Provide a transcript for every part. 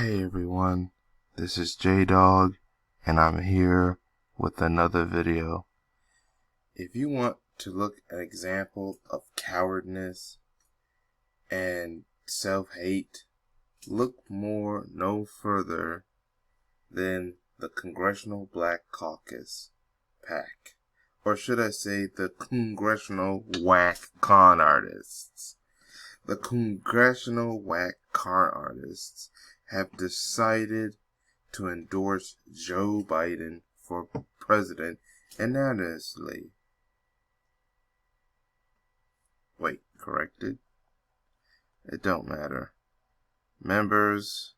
Hey everyone, this is J-Dog, and I'm here with another video. If you want to look at an example of cowardness and self-hate, look no further than the Congressional Black Caucus PAC. Or should I say the Congressional Whack Con Artists. The Congressional Whack Con Artists have decided to endorse Joe Biden for president unanimously. Wait, corrected? It don't matter. Members,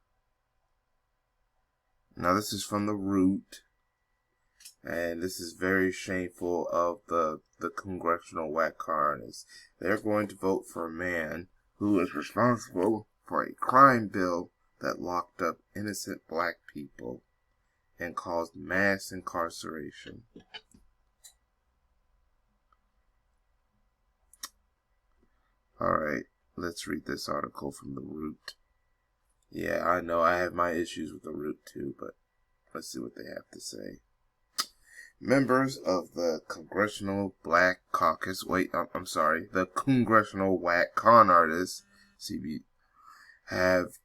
now this is from the Root, and this is very shameful of the Congressional Whack Con Artists. They're going to vote for a man who is responsible for a crime bill that locked up innocent black people and caused mass incarceration. Alright, let's read this article from the Root. Yeah, I know I have my issues with the Root too, but let's see what they have to say. Members of the Congressional Black Caucus, the Congressional Whack Con Artists, CBC, have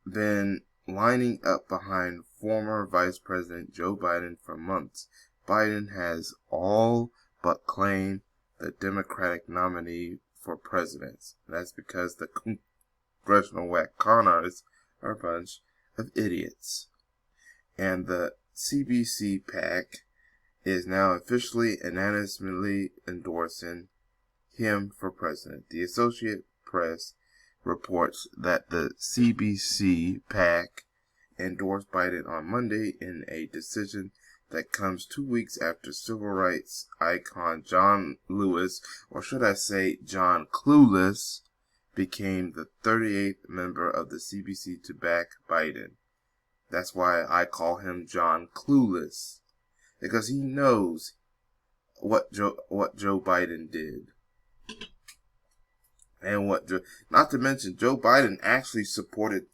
been lining up behind former Vice President Joe Biden for months. Biden has all but claimed the Democratic nominee for president. That's because the Congressional Whack Con Artists are a bunch of idiots. And the CBC PAC is now officially unanimously endorsing him for president. The Associated Press reports that the CBC PAC endorsed Biden on Monday in a decision that comes 2 weeks after civil rights icon John Lewis, or should I say John Clueless, became the 38th member of the CBC to back Biden. That's why I call him John Clueless, because he knows what Joe Biden did. And not to mention, Joe Biden actually supported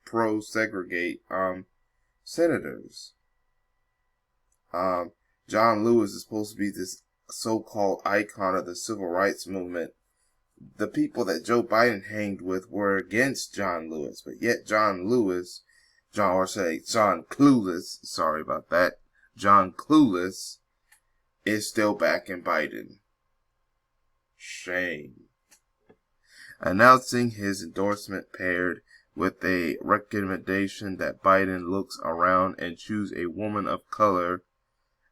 pro-segregate senators. John Lewis is supposed to be this so-called icon of the civil rights movement. The people that Joe Biden hanged with were against John Lewis, but yet John Clueless, sorry about that, John Clueless is still backing Biden. Shame. Announcing his endorsement paired with a recommendation that Biden looks around and choose a woman of color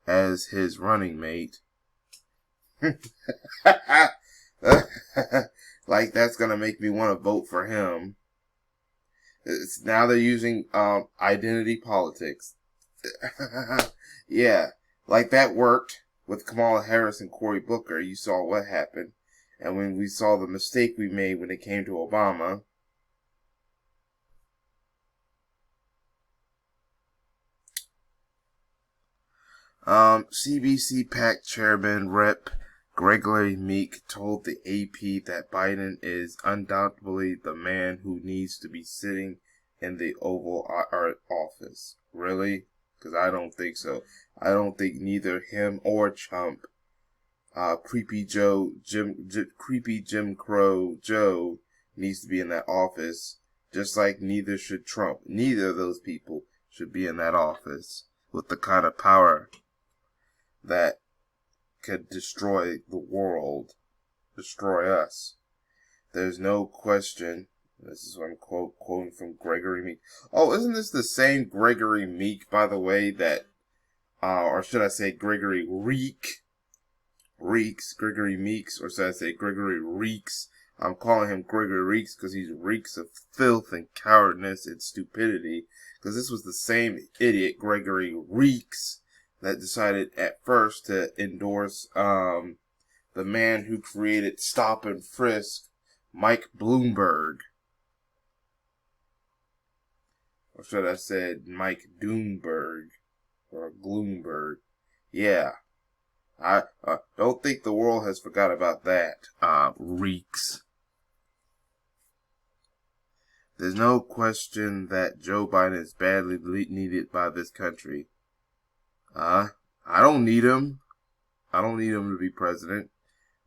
as his running mate. Like that's gonna make me want to vote for him. Now they're using identity politics. Yeah, like that worked with Kamala Harris and Cory Booker. You saw what happened. And when we saw the mistake we made when it came to Obama. CBC PAC chairman Rep. Gregory Meek told the AP that Biden is undoubtedly the man who needs to be sitting in the Oval Office. Really? Because I don't think so. I don't think neither him or Trump, Creepy Jim Crow Joe, needs to be in that office. Just like neither should Trump. Neither of those people should be in that office with the kind of power that could destroy the world, destroy us. There's no question. This is what I'm quoting from Gregory Meek. Oh, isn't this the same Gregory Meek, by the way, that, or should I say Gregory Gregory Meeks, or should I say Gregory Reeks? I'm calling him Gregory Reeks because he reeks of filth and cowardness and stupidity. Because this was the same idiot, Gregory Reeks, that decided at first to endorse the man who created Stop and Frisk, Mike Bloomberg. Or should I say Mike Doomberg or Gloomberg. Yeah. I don't think the world has forgot about that, Reeks. There's no question that Joe Biden is badly needed by this country. I don't need him. I don't need him to be president,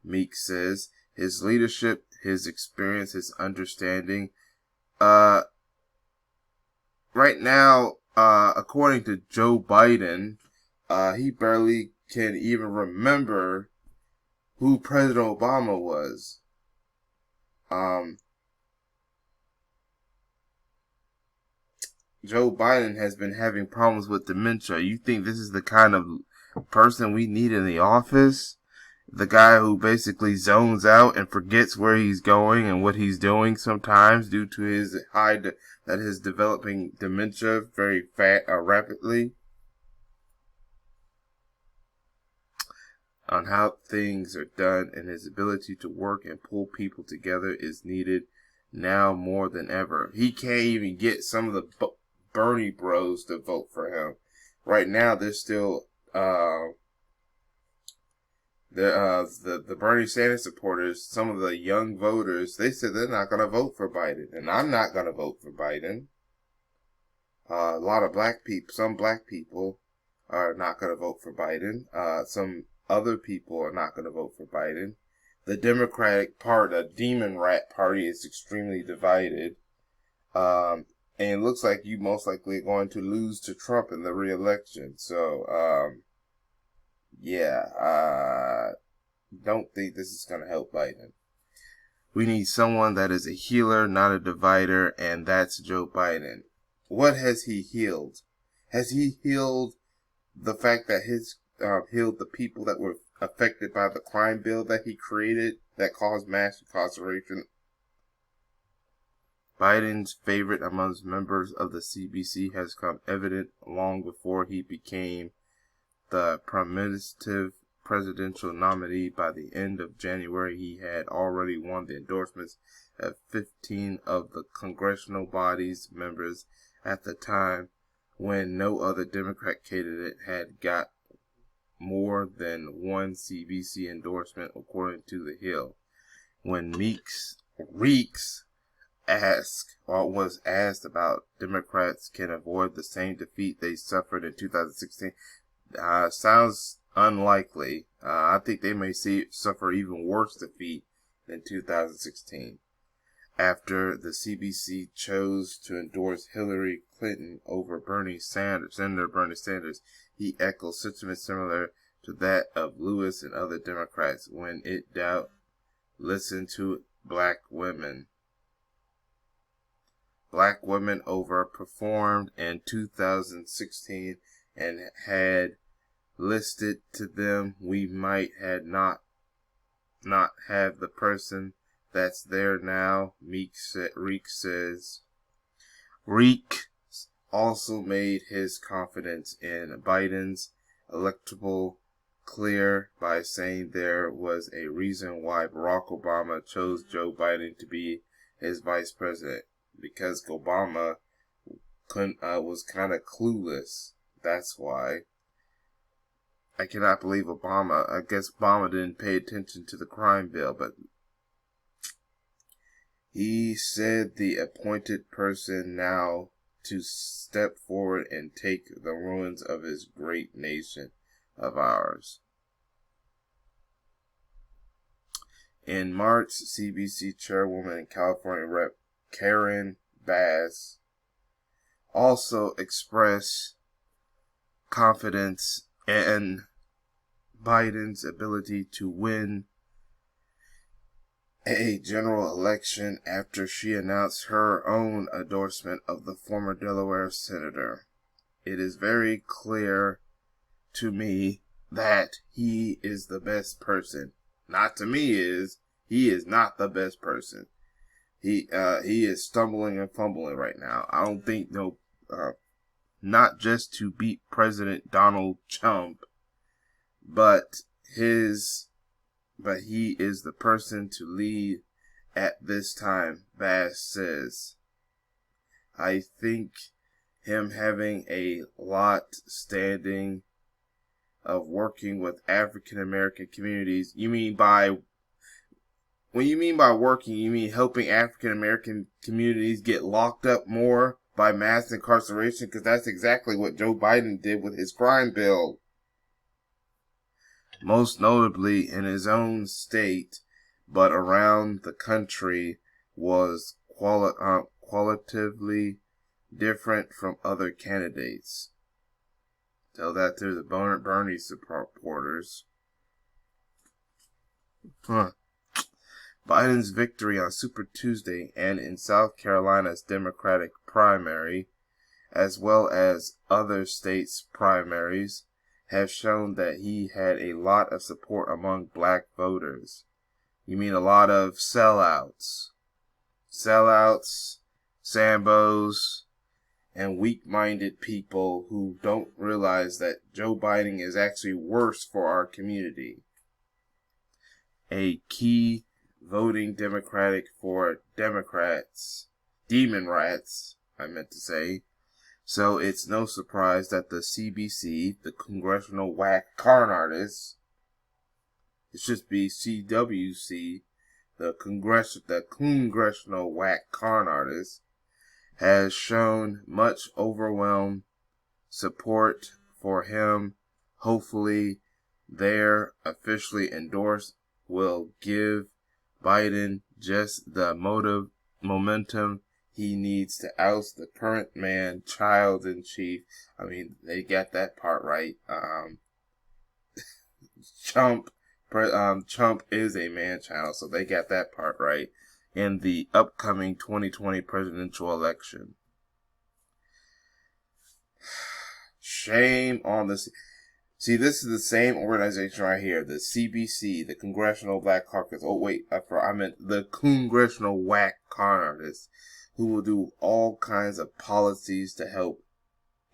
Meek says. His leadership, his experience, his understanding. Right now, according to Joe Biden, he barely can even remember who President Obama was. Joe Biden has been having problems with dementia. You think this is the kind of person we need in the office? The guy who basically zones out and forgets where he's going and what he's doing sometimes due to his that is developing dementia very rapidly. On how things are done, and his ability to work and pull people together is needed now more than ever. He can't even get some of the Bernie bros to vote for him. Right now, there's still the Bernie Sanders supporters, some of the young voters, they said they're not going to vote for Biden, and I'm not going to vote for Biden. A lot of some black people are not going to vote for Biden. Some other people are not going to vote for Biden. The Democratic Party, the Demon Rat Party, is extremely divided. And it looks like you most likely are going to lose to Trump in the re-election. So, don't think this is going to help Biden. We need someone that is a healer, not a divider, and that's Joe Biden. What has he healed? Has he healed the fact that healed the people that were affected by the crime bill that he created that caused mass incarceration? Biden's favorite amongst members of the CBC has come evident long before he became the promiscuous presidential nominee. By the end of January, he had already won the endorsements of 15 of the congressional body's members at the time when no other Democrat candidate had got more than one CBC endorsement, according to The Hill. When Reeks was asked about Democrats can avoid the same defeat they suffered in 2016, sounds unlikely. I think they may suffer even worse defeat than 2016. After the CBC chose to endorse Hillary Clinton over Senator Bernie Sanders, he echoed sentiments similar to that of Lewis and other Democrats. When in doubt, listen to black women. Black women overperformed in 2016 and had listed to them, we might had not have the person that's there now, Reek says. Reek also made his confidence in Biden's electable clear by saying there was a reason why Barack Obama chose Joe Biden to be his vice president, because Obama was kind of clueless. That's why. I cannot believe Obama. I guess Obama didn't pay attention to the crime bill, but he said the appointed person now to step forward and take the ruins of his great nation of ours. In March, CBC chairwoman and California Rep. Karen Bass also expressed confidence in Biden's ability to win a general election after she announced her own endorsement of the former Delaware senator. It is very clear to me that he is the best person. Not to me he is not the best person. He is stumbling and fumbling right now. I don't think not just to beat President Donald Trump, but he is the person to lead at this time, Bass says. I think him having a lot standing of working with African American communities. You mean by when you mean by working, you mean helping African American communities get locked up more by mass incarceration? Because that's exactly what Joe Biden did with his crime bill. Most notably in his own state, but around the country, was qualitatively different from other candidates. Tell that to the Bernie supporters. Biden's victory on Super Tuesday and in South Carolina's Democratic primary, as well as other states' primaries, have shown that he had a lot of support among black voters. You mean a lot of sellouts. Sellouts, Sambos, and weak-minded people who don't realize that Joe Biden is actually worse for our community. A key voting Democratic for Democrats, demon rats, I meant to say. So it's no surprise that the CBC, the Congressional Whack Con Artists, it should be CWC, the Congressional Whack Con Artists, has shown much overwhelmed support for him. Hopefully, their officially endorsed will give Biden just the momentum he needs to oust the current man child in chief. I mean, they got that part right. Trump is a man child, so they got that part right in the upcoming 2020 presidential election. Shame on this. See, this is the same organization right here, the CBC, the Congressional Black Caucus. Oh, wait, I meant the Congressional Whack Con Artists, who will do all kinds of policies to help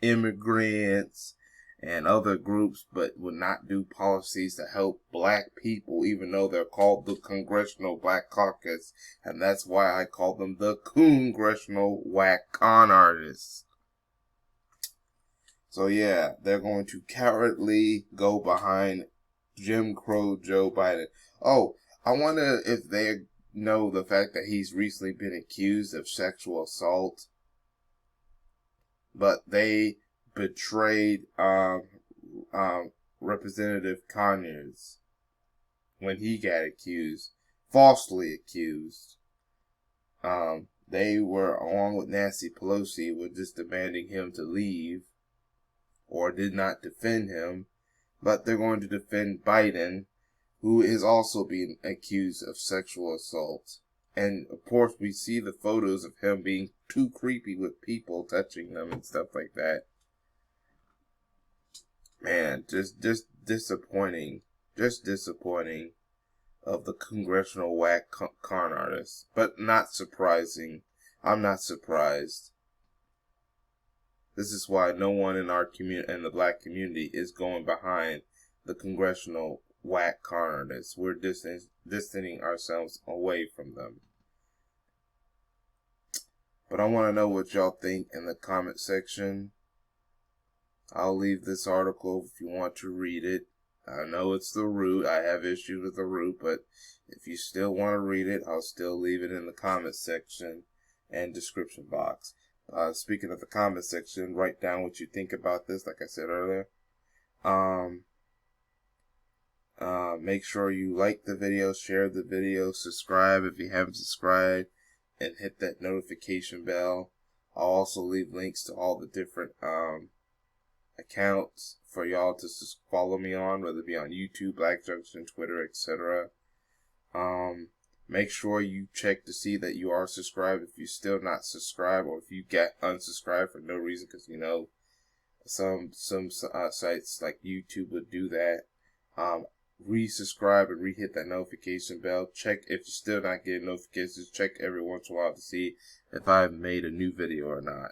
immigrants and other groups, but will not do policies to help black people, even though they're called the Congressional Black Caucus. And that's why I call them the Congressional Whack Con Artists. So yeah, they're going to cowardly go behind Jim Crow Joe Biden. Oh, I wonder if they know the fact that he's recently been accused of sexual assault. But they betrayed Representative Conyers when he got accused, falsely accused. They were, along with Nancy Pelosi, were just demanding him to leave, or did not defend him, but they're going to defend Biden, who is also being accused of sexual assault. And of course, we see the photos of him being too creepy with people touching them and stuff like that. Man, just disappointing. Just disappointing of the Congressional Whack Con Artists. But not surprising. I'm not surprised. This is why no one in our community, in the black community, is going behind the Congressional Whack Con Artists. We're distancing ourselves away from them. But I want to know what y'all think in the comment section. I'll leave this article if you want to read it. I know it's the root. I have issues with the root, but if you still want to read it, I'll still leave it in the comment section and description box. Speaking of the comment section, write down what you think about this, like I said earlier. Make sure you like the video, share the video, subscribe if you haven't subscribed, and hit that notification bell. I'll also leave links to all the different accounts for y'all to follow me on, whether it be on YouTube, Black Junction, Twitter, etc. Make sure you check to see that you are subscribed if you're still not subscribed, or if you get unsubscribed for no reason, because you know some sites like YouTube would do that. Resubscribe and re-hit that notification bell. Check if you're still not getting notifications. Check every once in a while to see if I've made a new video or not.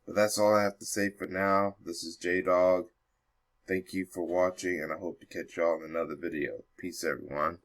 But that's all I have to say for now. This is J-Dog. Thank you for watching, and I hope to catch y'all in another video. Peace, everyone.